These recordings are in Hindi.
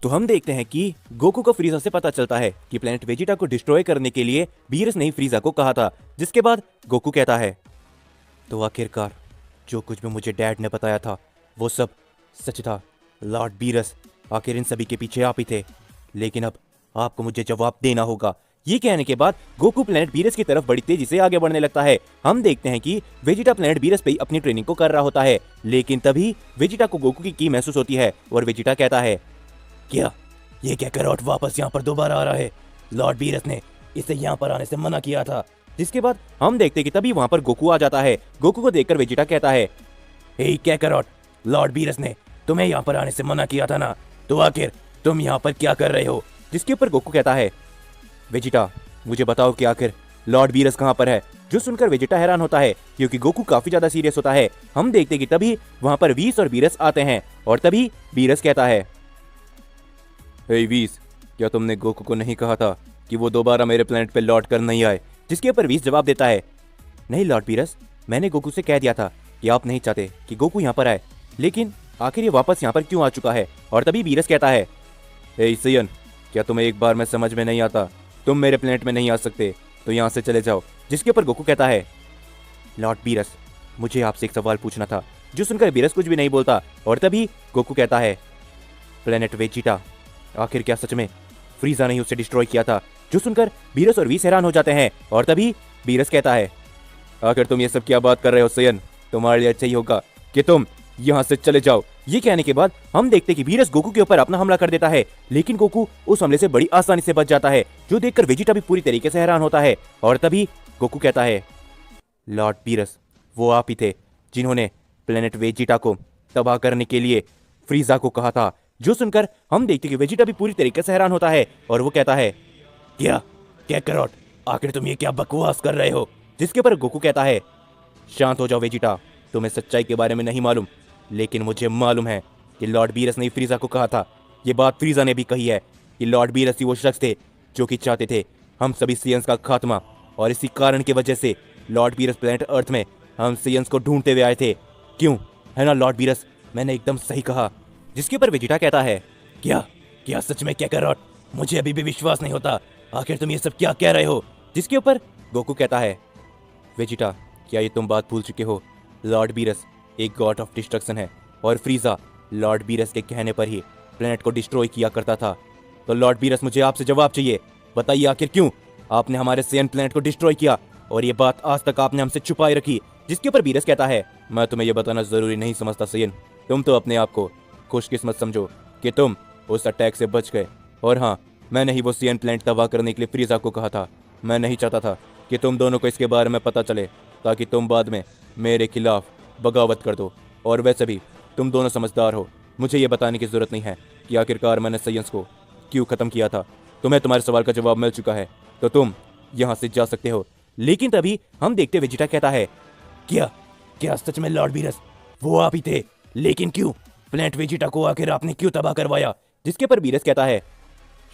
तो हम देखते हैं कि गोकू को फ्रीजा से पता चलता है कि प्लेनेट वेजिटा को डिस्ट्रॉय करने के लिए बीरस ने ही फ्रीजा को कहा था। जिसके बाद गोकू कहता है, तो आखिरकार जो कुछ भी मुझे डैड ने बताया था वो सब सच था। लॉर्ड बीरस, आखिर इन सभी के पीछे आप ही थे, लेकिन अब आपको मुझे जवाब देना होगा। ये कहने के बाद गोकू प्लेनेट बीरस की तरफ बड़ी तेजी से आगे बढ़ने लगता है। हम देखते हैं कि वेजिटा प्लेनेट बीरस पे ही अपनी ट्रेनिंग को कर रहा होता है, लेकिन तभी वेजिटा को गोकू की महसूस होती है और वेजिटा कहता है, क्या ये क्या कैरोट वापस यहाँ पर दोबारा आ रहा है? लॉर्ड बीरस ने इसे यहाँ पर आने से मना किया था। जिसके बाद हम देखते हैं कि तभी वहाँ पर गोकू आ जाता है। गोकू को देखकर वेजिटा कहता है, हे कैकरॉट, लॉर्ड बीरस ने तुम्हें यहाँ पर आने से मना किया था ना, तो आखिर तुम यहाँ पर क्या कर रहे हो? जिसके ऊपर गोकू कहता है, वेजिटा मुझे बताओ कि आखिर लॉर्ड बीरस कहाँ पर है? जो सुनकर वेजिटा हैरान होता है क्योंकि गोकू काफी ज्यादा सीरियस होता है। हम देखते कि तभी वहाँ पर वीस और बीरस आते हैं और तभी बीरस कहता है, हे वीस, क्या तुमने गोकू को नहीं कहा था कि वो दोबारा मेरे प्लेनेट पे लौट कर नहीं आए? जिसके ऊपर वीस जवाब देता है, नहीं लॉर्ड बीरस, मैंने गोकू से कह दिया था कि आप नहीं चाहते कि गोकू यहाँ पर आए, लेकिन आखिर ये वापस यहाँ पर क्यों आ चुका है? और तभी बीरस कहता है, हे सियन, क्या तुम्हें एक बार में समझ में नहीं आता? तुम मेरे प्लेनेट में नहीं आ सकते तो यहाँ से चले जाओ। जिसके ऊपर गोकू कहता है, लॉर्ड बीरस, मुझे आपसे एक सवाल पूछना था। जो सुनकर बीरस कुछ भी नहीं बोलता और तभी गोकू कहता है, प्लेनेट वेजिटा, आखिर क्या सच में फ्रीजा ने ही उसे डिस्ट्रॉय किया था? जो सुनकर बीरस और वीस हैरान हो जाते हैं और तभी बीरस कहता है, आखिर तुम ये सब क्या बात कर रहे हो सियन? तुम्हारे लिए अच्छा ही होगा कि तुम यहाँ से चले जाओ। ये कहने के बाद हम देखते कि बीरस गोकू के ऊपर अपना हमला कर देता है, लेकिन गोकू उस हमले से बड़ी आसानी से बच जाता है, जो देखकर वेजिटा भी पूरी तरीके से हैरान होता है। और तभी गोकू कहता है, लॉर्ड बीरस, वो आप ही थे जिन्होंने प्लेनेट वेजिटा को तबाह करने के लिए फ्रीजा को कहा था। जो सुनकर हम देखते कि वेजिटा भी पूरी तरीके से हैरान होता है और वो कहता है, क्या कैकरॉट, आखिर तुम ये क्या बकवास कर रहे हो? जिसके पर गोकू कहता है, शांत हो जाओ वेजिटा, तुम्हें सच्चाई के बारे में नहीं मालूम, लेकिन मुझे मालूम है कि लॉर्ड बीरस ने फ्रीजा को कहा था। ये बात फ्रीजा ने भी कही है कि लॉर्ड बीरस ही वो शख्स थे जो कि चाहते थे हम सभी सियंस का खात्मा, और इसी कारण की वजह से लॉर्ड बीरस प्लेनेट अर्थ में हम सियंस को ढूंढते हुए आए थे। क्यों, है ना लॉर्ड बीरस? मैंने एकदम सही कहा। जिसके ऊपर वेजिटा कहता है, क्या क्या सच में कैकरॉट? मुझे अभी भी विश्वास नहीं होता, आखिर तुम ये सब क्या कह रहे हो? जिसके ऊपर गोकू कहता है, वेजिटा, क्या ये तुम बात भूल चुके हो? लॉर्ड बीरस एक गॉड ऑफ डिस्ट्रक्शन है और फ्रीजा लॉर्ड बीरस के कहने पर ही प्लेनेट को डिस्ट्रॉय किया करता था। तो लॉर्ड बीरस, मुझे आपसे जवाब चाहिए। बताइए आखिर क्यों आपने हमारे सियन प्लेनेट को डिस्ट्रॉय किया और ये बात आज तक आपने हमसे छुपाई रखी? जिसके ऊपर बीरस कहता है, मैं तुम्हें यह बताना जरूरी नहीं समझता सियन, तुम तो अपने आप को खुशकिस्मत समझो कि तुम उस अटैक से बच गए। और हाँ, मैंने ही वो सियन प्लेनेट तबाह करने के लिए फ्रीजा को कहा था। मैं नहीं चाहता था कि तुम दोनों को इसके बारे में पता चले, ताकि तुम बाद में मेरे खिलाफ बगावत कर दो। और वैसे भी तुम दोनों समझदार हो, मुझे ये बताने की जरूरत नहीं है कि आखिरकार मैंने साइंस को क्यों खत्म किया था। तुम्हें तुम्हारे सवाल का जवाब मिल चुका है, तो तुम यहाँ से जा सकते हो। लेकिन तभी हम देखते वेजिटा कहता है, क्या क्या सच में लॉर्ड बीरस वो आप ही थे? लेकिन क्यों? प्लेनेट वेजिटा को आखिर आपने क्यों तबाह करवाया? जिसके पर बीरस कहता है,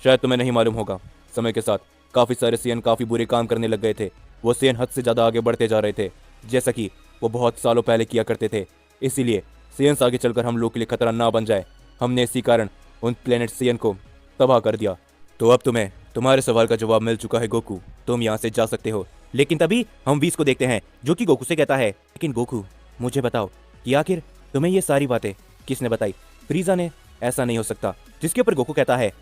शायद तुम्हें नहीं मालूम होगा, समय के साथ काफी सारे सियन काफी बुरे काम करने लग गए थे। वो सियन हद से ज्यादा आगे बढ़ते जा रहे थे, जैसा कि वो बहुत सालों पहले किया करते थे। इसीलिए सियंस आगे चलकर हम लोग के लिए खतरा ना बन जाए, हमने इसी कारण उन प्लेनेट सियन को तबाह कर दिया। तो अब तुम्हें तुम्हारे सवाल का जवाब मिल चुका है गोकू, तुम यहाँ से जा सकते हो। लेकिन तभी हम वीस को देखते हैं, जो कि गोकू से कहता है, लेकिन गोकू, मुझे बताओ कि आखिर तुम्हें ये सारी बातें किसने बताई? फ्रीजा ने? ऐसा नहीं हो सकता। जिसके ऊपर गोकू कहता है,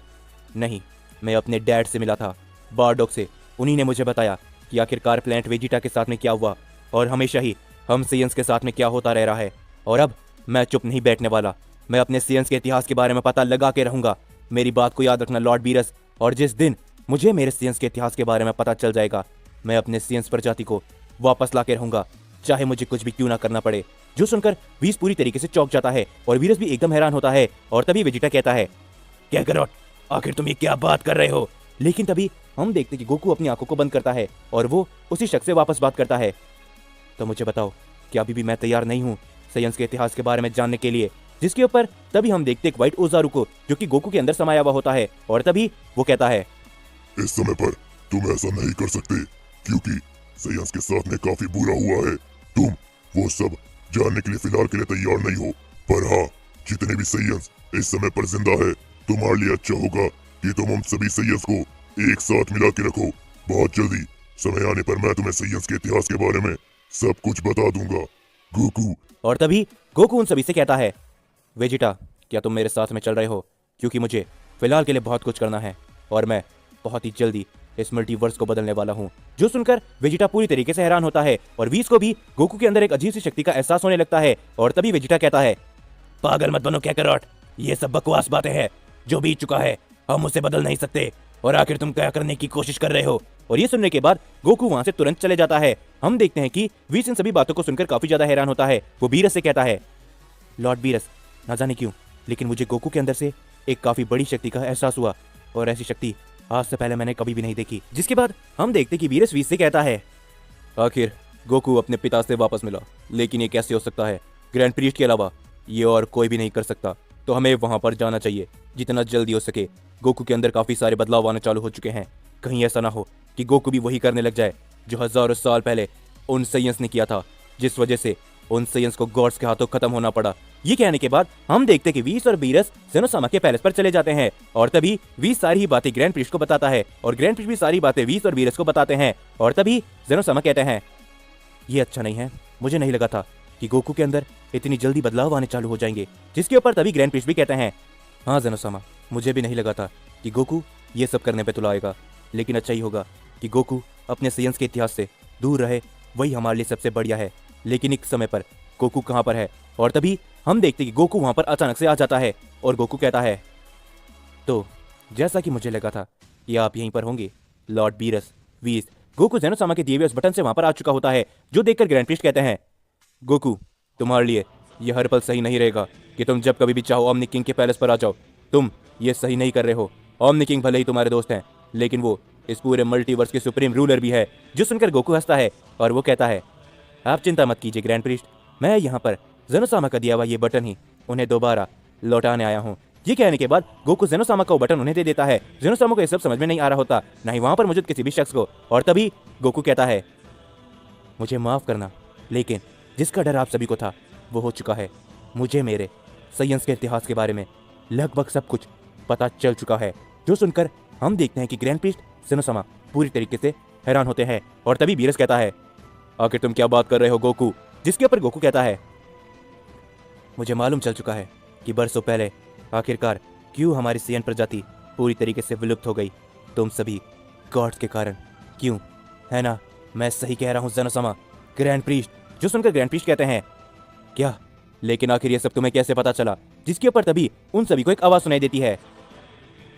नहीं, मैं अपने डैड से मिला था, बारडॉक से। उन्हीं ने मुझे बताया कि आखिरकार प्लेनेट वेजिटा के साथ में क्या हुआ, और हमेशा ही हम सियंस के साथ में क्या होता रह रहा है। और अब मैं चुप नहीं बैठने वाला, मैं अपने सियंस के इतिहास के बारे में पता लगा के रहूंगा। मेरी बात को याद रखना लॉर्ड बीरस, और जिस दिन मुझे मेरे सियंस के इतिहास के बारे में पता चल जाएगा, मैं अपने सियंस प्रजाति को वापस ला के रहूंगा, चाहे मुझे कुछ भी क्यों ना करना पड़े। जो सुनकर वीस पूरी तरीके से चौंक जाता है और वीरस भी एकदम हैरान होता है। और तभी वेजिटा कहता है, क्या करो, आखिर तुम ये क्या बात कर रहे हो? लेकिन तभी हम देखते कि गोकू अपनी आंखों को बंद करता है और वो उसी शख्स से वापस बात करता है, तो मुझे बताओ कि अभी भी मैं तैयार नहीं हूँ साइंस के इतिहास के बारे में जानने के लिए। जिसके ऊपर तभी हम देखते एक व्हाइट ओजारू को, जो कि गोकू के अंदर समाया हुआ होता है। और तभी वो कहता है, इस समय पर तुम ऐसा नहीं कर सकते, क्योंकि साइंस के साथ में काफी बुरा हुआ है। तुम वो सब जानने के लिए फिलहाल के लिए तैयार नहीं हो, पर हाँ, जितने भी साइंस इस समय पर जिंदा है, तुम्हारे लिए अच्छा होगा कि तुम हम सभी सैयंस को एक साथ मिला के रखो। बहुत जल्दी समय आने पर मैं तुम्हें सैयंस के इतिहास के बारे में सब कुछ बता दूंगा, गोकू। और तभी गोकू उन सभी से कहता है, वेजिटा क्या तुम मेरे साथ में चल रहे हो, क्योंकि मुझे फिलहाल के लिए बहुत कुछ करना है और मैं बहुत ही जल्दी इस मल्टीवर्स को बदलने वाला हूँ। जो सुनकर वेजिटा पूरी तरीके से हैरान होता है और वीस को भी गोकू के अंदर एक अजीब सी शक्ति का एहसास होने लगता है। और तभी वेजिटा कहता है, पागल मत बनो कैकरॉट, ये सब बकवास बातें हैं, जो बीत चुका है हम उसे बदल नहीं सकते, और आखिर तुम क्या करने की कोशिश कर रहे हो। और ये सुनने के बाद गोकू वहां से तुरंत चले जाता है। हम देखते हैं कि वीस इन सभी बातों को सुनकर काफी ज्यादा हैरान होता है। वो बीरस से कहता है, लॉर्ड बीरस, ना जाने क्यों लेकिन मुझे गोकू के अंदर से एक काफी बड़ी शक्ति का एहसास हुआ, और ऐसी शक्ति आज से पहले मैंने कभी भी नहीं देखी। जिसके बाद हम देखते कि बीरस वीस से कहता है, आखिर गोकू अपने पिता से वापस मिला, लेकिन ये कैसे हो सकता है? ग्रैंड प्रीस्ट के अलावा ये और कोई भी नहीं कर सकता, तो हमें वहां पर जाना चाहिए जितना जल्दी हो सके। गोकू के अंदर काफी सारे बदलाव आने चालू हो चुके हैं, कहीं ऐसा ना हो कि गोकू भी वही करने लग जाए जो हजारों साल पहले उन सैयंस ने किया था, जिस वजह से उन सैयंस को गॉड्स के हाथों खत्म होना पड़ा। ये कहने के बाद हम देखते कि वीस और बीरस जेनोसामा के पैलेस पर चले जाते हैं, और तभी वीस सारी ही बातें ग्रैंड प्रीस्ट को बताता है और ग्रैंड प्रीस्ट भी सारी बातें वीस और बीरस को बताते हैं। और तभी जेनोसामा कहते हैं, ये अच्छा नहीं है, मुझे नहीं लगा था कि गोकू के अंदर इतनी जल्दी बदलाव आने चालू हो जाएंगे। जिसके ऊपर तभी ग्रैंड प्रीस्ट भी कहते हैं, हाँ जेनोसामा, मुझे भी नहीं लगा था कि गोकू ये सब करने पे तुला आएगा, लेकिन अच्छा ही होगा कि गोकू अपने सैयंस के इतिहास से दूर रहे, वही हमारे लिए सबसे बढ़िया है। लेकिन एक समय पर गोकू कहाँ पर है? और तभी हम देखते कि गोकू वहां पर अचानक से आ जाता है और गोकू कहता है, तो जैसा कि मुझे लगा था कि आप यहीं पर होंगे लॉर्ड बीरस। वीस गोकू जेनोसामा के दिए हुए उस बटन से वहां पर आ चुका होता है, जो देखकर ग्रैंड प्रीस्ट कहते हैं, गोकू तुम्हारे लिए यह हर पल सही नहीं रहेगा कि तुम जब कभी भी चाहो ओमनी किंग के पैलेस पर आ जाओ। तुम ये सही नहीं कर रहे हो। ओमनी किंग भले ही तुम्हारे दोस्त हैं, लेकिन वो इस पूरे मल्टीवर्स के सुप्रीम रूलर भी है। जो सुनकर गोकू हंसता है और वो कहता है, आप चिंता मत कीजिए ग्रैंड प्रीस्ट, मैं यहाँ पर जेनोसामा का दिया हुआ ये बटन ही उन्हें दोबारा लौटाने आया हूँ। ये कहने के बाद गोकू जेनोसामा का वो बटन उन्हें दे देता है। जेनोसामा को ये सब समझ में नहीं आ रहा होता, ना ही वहां पर मौजूद किसी भी शख्स को। और तभी गोकू कहता है, मुझे माफ करना, लेकिन जिसका डर आप सभी को था वो हो चुका है। मुझे मेरे सैयंस के इतिहास के बारे में लगभग सब कुछ पता चल चुका है। जो सुनकर हम देखते हैं कि ग्रैंड प्रीस्ट जेनोसामा पूरी तरीके से हैरान होते हैं। और तभी बीरस कहता है, आखिर तुम क्या बात कर रहे हो गोकू? जिसके ऊपर गोकू कहता है, मुझे मालूम चल चुका है कि बरसों पहले आखिरकार क्यों हमारी सैयन प्रजाति पूरी तरीके से विलुप्त हो गई, तुम सभी गॉड्स के कारण। क्यों, है ना? मैं सही कह रहा हूँ जेनोसामा? Grand priest. जो सुनकर ग्रैंड प्रीस्ट कहते हैं, क्या? लेकिन आखिर ये सब तुम्हें कैसे पता चला? जिसके ऊपर तभी उन सभी को एक आवाज सुनाई देती है,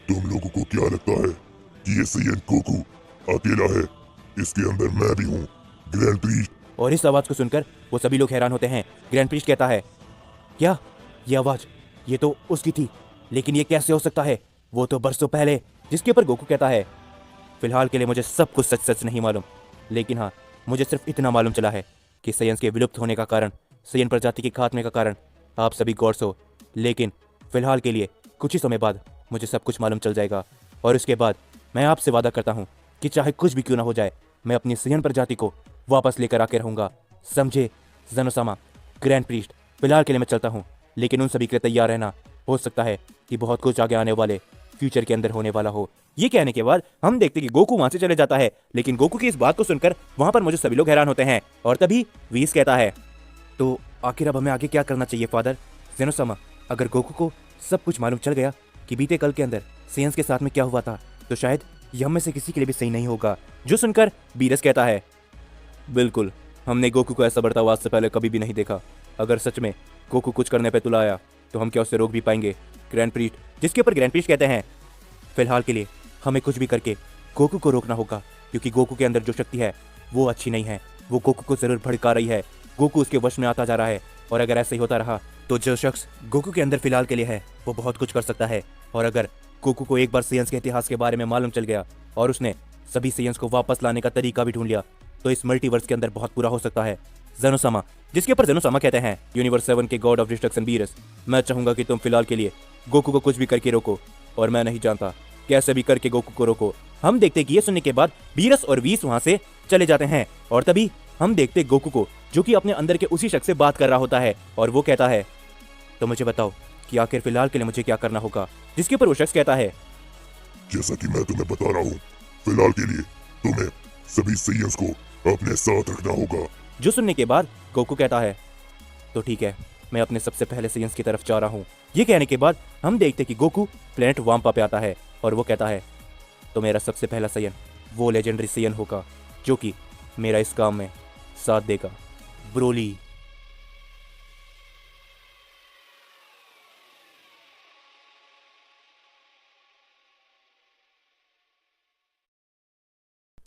तुम लोगों को क्या लगता है कि ये सैयन गोकू अकेला है? इसके अंदर मैं भी हूँ, ग्रैंड प्रीस्ट। और इस आवाज को सुनकर वो सभी लोग हैरान होते हैं। ग्रैंड प्रीस्ट कहता है, क्या ये आवाज? ये तो उसकी थी, लेकिन ये कैसे हो सकता है? वो तो बरसों पहले। जिसके ऊपर गोकू कहता है, फिलहाल के लिए मुझे सब कुछ सच सच नहीं मालूम, लेकिन हाँ, मुझे सिर्फ इतना मालूम चला है कि सैयंस के विलुप्त होने का कारण, सैयन प्रजाति के खात्मे का कारण आप सभी गॉड्स हो। लेकिन फिलहाल के लिए कुछ ही समय बाद मुझे सब कुछ मालूम चल जाएगा, और उसके बाद मैं आपसे वादा करता हूँ कि चाहे कुछ भी क्यों ना हो जाए, मैं अपनी सैयन प्रजाति को वापस लेकर आके रहूंगा। समझे जेनोसामा? ग्रैंड प्रीस्ट, फिलहाल के लिए मैं चलता हूँ, लेकिन उन सभी के लिए तैयार रहना। हो सकता है कि बहुत कुछ आगे आने वाले फ्यूचर के अंदर होने वाला हो। ये कहने के बाद हम देखते कि गोकू वहां से चले जाता है, लेकिन गोकू की इस बात को सुनकर वहां पर मुझे सभी लोग हैरान होते हैं। और तभी वीस कहता है, तो आखिर अब हमें आगे क्या करना चाहिए फादर? जेनोसामा, अगर गोकू को सब कुछ मालूम चल गया कि बीते कल के अंदर सैयंस के साथ में क्या हुआ था, तो शायद ये हम में से किसी के लिए भी सही नहीं होगा। जो सुनकर बीरस कहता है, बिल्कुल, हमने गोकू को ऐसा बर्ताव आज से पहले कभी भी नहीं देखा। अगर सच में गोकू कुछ करने पे तुला आया तो हम क्या उसे रोक भी पाएंगे? Grand priest. जिसके ऊपर ग्रैंड प्रीस्ट कहते हैं, फिलहाल के लिए हमें कुछ भी करके गोकू को रोकना होगा, क्योंकि गोकू के अंदर जो शक्ति है वो अच्छी नहीं है। वो गोकू को जरूर भड़का रही है, गोकू उसके वश में आता जा रहा है, और अगर ऐसे ही होता रहा तो जो शख्स गोकू के अंदर फिलहाल के लिए है वो बहुत कुछ कर सकता है। और अगर गोकू को एक बार सैयंस के इतिहास के बारे में मालूम चल गया और उसने सभी सैयंस को वापस लाने का तरीका भी ढूंढ लिया, तो इस मल्टीवर्स के अंदर बहुत बुरा हो सकता है। जेनोसामा। जिसके ऊपर जेनोसामा कहते हैं, यूनिवर्स 7 के गॉड ऑफ डिस्ट्रक्शन बीरस, मैं चाहूंगा कि तुम फिलहाल के लिए गोकू को कुछ भी करके रोको, और मैं नहीं जानता कैसे भी करके गोकू को रोको। हम देखते कि ये सुनने के बाद बीरस और वीस वहां से चले जाते हैं। और तभी हम देखते गोकू को, जो कि अपने अंदर के उसी शख्स से बात कर रहा होता है, और वो कहता है, तो मुझे बताओ कि आखिर फिलहाल के लिए मुझे क्या करना होगा, जिसके ऊपर वो शख्स कहता है, जैसा कि मैं तुम्हें बता रहा हूँ, फिलहाल के लिए तुम्हें सभी सैयंस को अपने साथ रखना होगा। जो सुनने के बाद गोकू कहता है, तो ठीक है, मैं अपने सबसे पहले सैयंस की तरफ जा रहा हूँ। ये कहने के बाद हम देखते कि गोकू प्लेनेट वाम्पा पे आता है और वो कहता है, तो मेरा सबसे पहला सैयन वो लेजेंडरी सैयन होगा जो कि मेरा इस काम में साथ देगा, ब्रोली।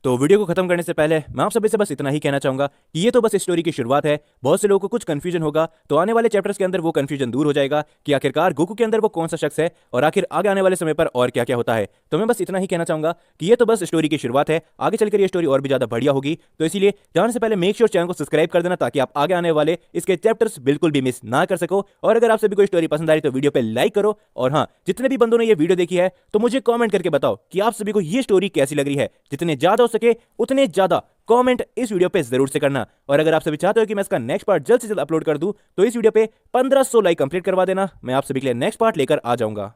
तो वीडियो को खत्म करने से पहले मैं आप सभी से बस इतना ही कहना चाहूंगा कि ये तो बस स्टोरी की शुरुआत है। बहुत से लोगों को कुछ कंफ्यूजन होगा, तो आने वाले चैप्टर्स के अंदर वो कंफ्यूजन दूर हो जाएगा कि आखिरकार गोकू के अंदर वो कौन सा शख्स है और आखिर आगे आने वाले समय पर और क्या क्या होता है। तो मैं बस इतना ही कहना चाहूंगा कि ये तो बस स्टोरी की शुरुआत है, आगे चलकर ये स्टोरी और भी ज्यादा बढ़िया होगी। तो इसीलिए जाने से पहले मेक श्योर चैनल को सब्सक्राइब कर देना ताकि आप आगे आने वाले इसके चैप्टर्स बिल्कुल भी मिस ना कर सको। और अगर आप सभी को स्टोरी पसंद आ रही तो वीडियो पे लाइक करो, और हाँ, जितने भी बंदों ने ये वीडियो देखी है तो मुझे कमेंट करके बताओ कि आप सभी को ये स्टोरी कैसी लग रही है। जितने ज्यादा हो सके उतने ज्यादा कमेंट इस वीडियो पे जरूर से करना। और अगर आप सभी चाहते हो कि मैं इसका नेक्स्ट पार्ट जल्द से जल्द अपलोड कर दूं तो इस वीडियो पे 1500 लाइक कंप्लीट करवा देना, मैं आप सभी के लिए नेक्स्ट पार्ट लेकर आ जाऊंगा।